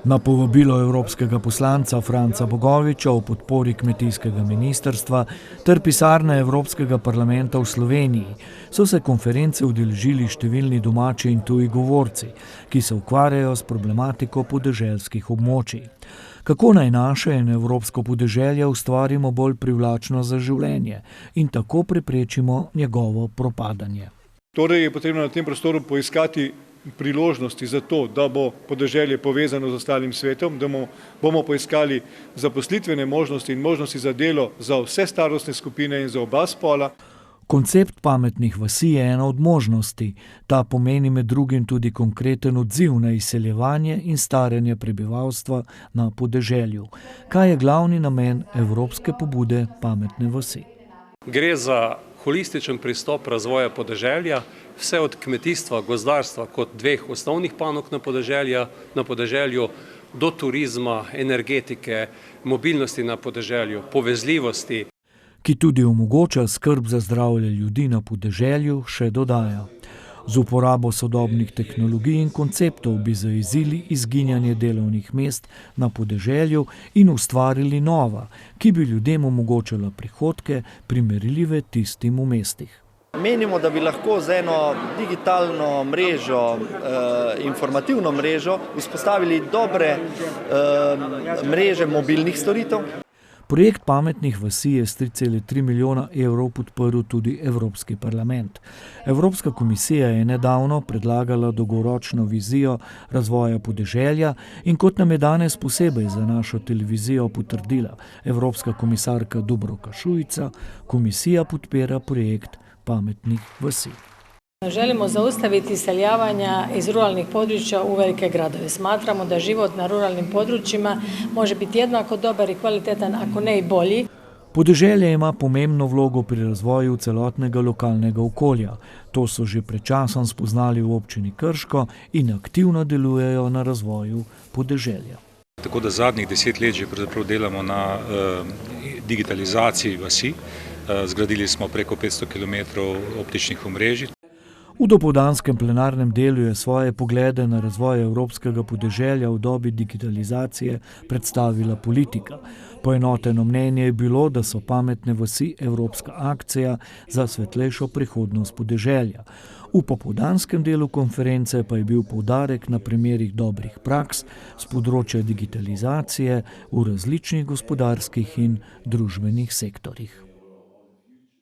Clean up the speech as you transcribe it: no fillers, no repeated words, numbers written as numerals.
Na povabilo evropskega poslanca Franca Bogoviča o podpori kmetijskega ministrstva ter pisarne Evropskega parlamenta v Sloveniji so se konference udeležili številni domači in tuji govorci, ki se ukvarjajo s problematiko podeželskih območij. Kako naj naše in evropsko podeželje ustvarimo bolj privlačno za življenje in tako preprečimo njegovo propadanje. Torej je potrebno na tem prostoru poiskati priložnosti za to, da bo podeželje povezano z ostalim svetom, da bomo poiskali zaposlitvene možnosti in možnosti za delo za vse starostne skupine in za oba spola. Koncept pametnih vasi je ena od možnosti. Ta pomeni med drugim tudi konkreten odziv na izseljevanje in staranje prebivalstva na podeželju. Kaj je glavni namen evropske pobude pametne vasi? Gre za holističen pristop razvoja podeželja, vse od kmetijstva, gozdarstva kot dveh osnovnih panog na podeželju do turizma, energetike, mobilnosti na podeželju, povezljivosti. Ki tudi omogoča skrb za zdravje ljudi na podeželju, še dodaja. Z uporabo sodobnih tehnologij in konceptov bi zajezili izginjanje delovnih mest na podeželju in ustvarili nova, ki bi ljudem omogočala prihodke, primerljive tistim v mestih. Menimo, da bi lahko z eno digitalno mrežo, informativno mrežo, vzpostavili dobre mreže mobilnih storitev. Projekt pametnih vasi je s 3,3 milijona evrov podprl tudi Evropski parlament. Evropska komisija je nedavno predlagala dolgoročno vizijo razvoja podeželja in kot nam je danes posebej za našo televizijo potrdila evropska komisarka Dubravka Šuica, komisija podpira projekt pametnih vasi. Želimo zaustaviti iseljavanja iz ruralnih područja u velike gradove. Smatramo da život na ruralnim područjima može biti jednako dobar i kvalitetan, ako ne i bolji. Podeželje ima pomembno vlogo pri razvoju celotnega lokalnega okolja. To so že pred časom spoznali v občini Krško in aktivno delujejo na razvoju podeželja. Tako da zadnjih 10 let že pravzaprav delamo na digitalizaciji vasi. Zgradili smo preko 500 km optičnih omrežij. V dopoldanskem plenarnem delu je svoje poglede na razvoj evropskega podeželja v dobi digitalizacije predstavila politika. Poenoteno mnenje je bilo, da so pametne vasi evropska akcija za svetlejšo prihodnost podeželja. V popoldanskem delu konference pa je bil poudarek na primerih dobrih praks z področja digitalizacije v različnih gospodarskih in družbenih sektorjih.